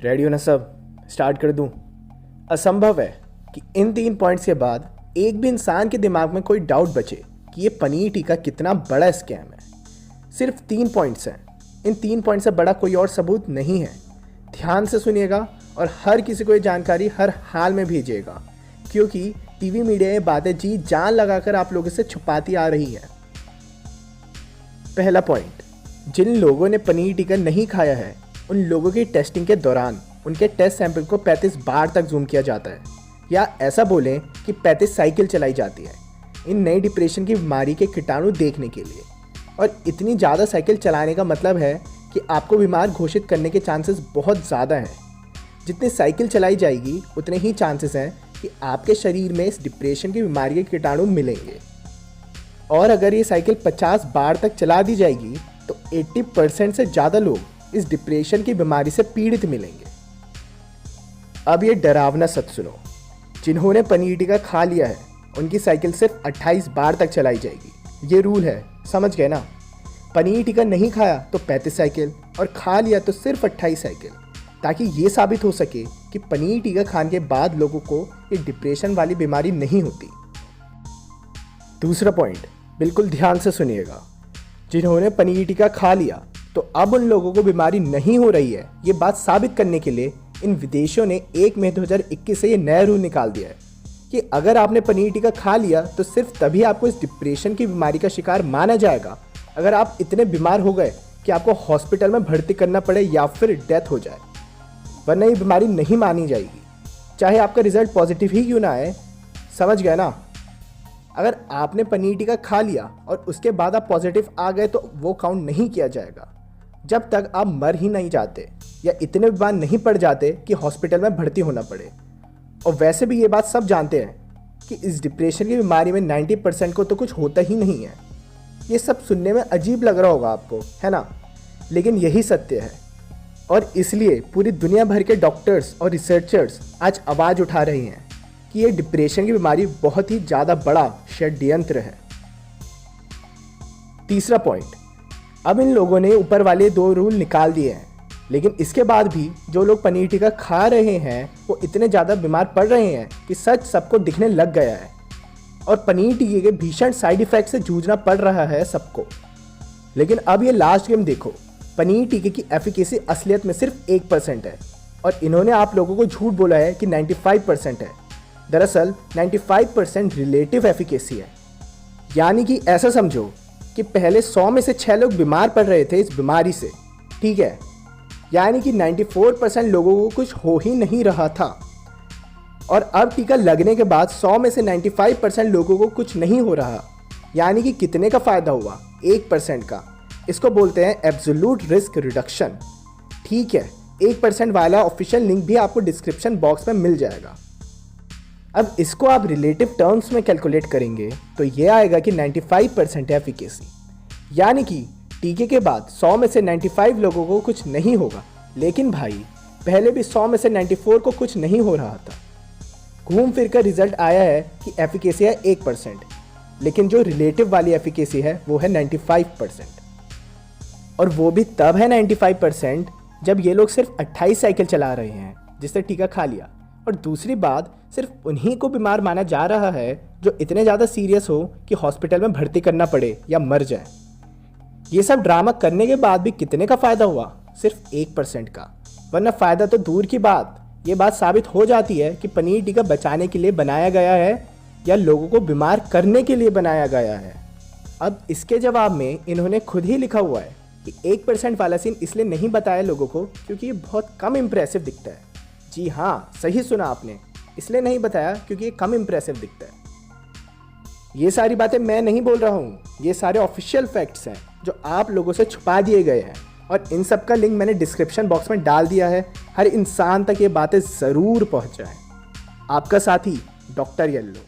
Ready हो ना सब? स्टार्ट कर दूं? असंभव है कि इन 3 पॉइंट्स के बाद एक भी इंसान के दिमाग में कोई डाउट बचे कि ये पनीर टीका कितना बड़ा स्कैम है। सिर्फ 3 पॉइंट्स हैं। इन 3 पॉइंट से बड़ा कोई और सबूत नहीं है। ध्यान से सुनिएगा और हर किसी को ये जानकारी हर हाल में भेजिएगा, क्योंकि टीवी मीडिया ये बातें जी जान लगाकर आप लोगों से छुपाती आ रही है। पहला पॉइंट, जिन लोगों ने पनीर टिक्का नहीं खाया है उन लोगों की टेस्टिंग के दौरान उनके टेस्ट सैंपल को 35 बार तक जूम किया जाता है, या ऐसा बोलें कि 35 साइकिल चलाई जाती है इन नई डिप्रेशन की बीमारी के कीटाणु देखने के लिए। और इतनी ज़्यादा साइकिल चलाने का मतलब है कि आपको बीमार घोषित करने के चांसेस बहुत ज़्यादा हैं। जितनी साइकिल चलाई जाएगी उतने ही चांसेस हैं कि आपके शरीर में इस डिप्रेशन की बीमारी के कीटाणु मिलेंगे। और अगर ये साइकिल 50 बार तक चला दी जाएगी तो 80% से ज़्यादा लोग इस डिप्रेशन की बीमारी से पीड़ित मिलेंगे। अब ये डरावना सच सुनो, जिन्होंने पनीर टिक्का खा लिया है उनकी साइकिल सिर्फ 28 बार तक चलाई जाएगी। ये रूल है, समझ गए ना? पनीर टिक्का नहीं खाया तो 35 साइकिल और खा लिया तो सिर्फ 28 साइकिल, ताकि ये साबित हो सके कि पनीर टिक्का खाने के बाद लोगों को ये डिप्रेशन वाली बीमारी नहीं होती। दूसरा पॉइंट, बिल्कुल ध्यान से सुनिएगा, जिन्होंने पनीर टिक्का खा लिया तो अब उन लोगों को बीमारी नहीं हो रही है, ये बात साबित करने के लिए इन विदेशियों ने 1 मई 2021 से ये नया रूल निकाल दिया है कि अगर आपने पनीर टिक्का खा लिया तो सिर्फ तभी आपको इस डिप्रेशन की बीमारी का शिकार माना जाएगा अगर आप इतने बीमार हो गए कि आपको हॉस्पिटल में भर्ती करना पड़े या फिर डेथ हो जाए, वरना ये बीमारी नहीं मानी जाएगी, चाहे आपका रिजल्ट पॉजिटिव ही क्यों ना आए। समझ गए ना? अगर आपने पनीर टिक्का खा लिया और उसके बाद आप पॉजिटिव आ गए तो वो काउंट नहीं किया जाएगा जब तक आप मर ही नहीं जाते या इतने बीमार नहीं पड़ जाते कि हॉस्पिटल में भर्ती होना पड़े। और वैसे भी ये बात सब जानते हैं कि इस डिप्रेशन की बीमारी में 90% को तो कुछ होता ही नहीं है। ये सब सुनने में अजीब लग रहा होगा आपको, है ना? लेकिन यही सत्य है और इसलिए पूरी दुनिया भर के डॉक्टर्स और रिसर्चर्स आज आवाज़ उठा रहे हैं कि ये डिप्रेशन की बीमारी बहुत ही ज़्यादा बड़ा षड्यंत्र है। तीसरा पॉइंट, अब इन लोगों ने ऊपर वाले 2 रूल निकाल दिए हैं, लेकिन इसके बाद भी जो लोग पनीर टिक्का खा रहे हैं वो इतने ज़्यादा बीमार पड़ रहे हैं कि सच सबको दिखने लग गया है और पनीर टिक्के के भीषण साइड इफेक्ट से जूझना पड़ रहा है सबको। लेकिन अब ये लास्ट गेम देखो, पनीर टिक्के की एफिकेसी असलियत में सिर्फ 1% है और इन्होंने आप लोगों को झूठ बोला है कि 95% है। दरअसल 95% रिलेटिव एफिकेसी है, यानी कि ऐसा समझो कि पहले 100 में से 6 लोग बीमार पड़ रहे थे इस बीमारी से, ठीक है? यानी कि 94% लोगों को कुछ हो ही नहीं रहा था और अब टीका लगने के बाद 100 में से 95% लोगों को कुछ नहीं हो रहा, यानी कि कितने का फ़ायदा हुआ? 1% का। इसको बोलते हैं एब्सोल्यूट रिस्क रिडक्शन, ठीक है? 1% वाला ऑफिशियल लिंक भी आपको डिस्क्रिप्शन बॉक्स में मिल जाएगा। अब इसको आप रिलेटिव टर्म्स में कैलकुलेट करेंगे तो ये आएगा कि 95% एफिकेसी, यानी कि टीके के बाद 100 में से 95 लोगों को कुछ नहीं होगा। लेकिन भाई पहले भी 100 में से 94 को कुछ नहीं हो रहा था। घूम फिर कर रिजल्ट आया है कि एफिकेसी है 1%, लेकिन जो रिलेटिव वाली एफिकेसी है वो है 95%। और वो भी तब है 95% जब ये लोग सिर्फ 28 साइकिल चला रहे हैं जिससे टीका खा लिया। और दूसरी बात, सिर्फ उन्हीं को बीमार माना जा रहा है जो इतने ज़्यादा सीरियस हो कि हॉस्पिटल में भर्ती करना पड़े या मर जाए। ये सब ड्रामा करने के बाद भी कितने का फ़ायदा हुआ? सिर्फ 1% का। वरना फ़ायदा तो दूर की बात, ये बात साबित हो जाती है कि पनीर टिक्का बचाने के लिए बनाया गया है या लोगों को बीमार करने के लिए बनाया गया है। अब इसके जवाब में इन्होंने खुद ही लिखा हुआ है कि 1% वाला सीन इसलिए नहीं बताया लोगों को क्योंकि ये बहुत कम इम्प्रेसिव दिखता है। जी हाँ, सही सुना आपने, इसलिए नहीं बताया क्योंकि ये कम इम्प्रेसिव दिखता है। ये सारी बातें मैं नहीं बोल रहा हूँ, ये सारे ऑफिशियल फैक्ट्स हैं जो आप लोगों से छुपा दिए गए हैं और इन सब का लिंक मैंने डिस्क्रिप्शन बॉक्स में डाल दिया है। हर इंसान तक ये बातें ज़रूर पहुँचाएं। आपका साथी डॉक्टर येलो।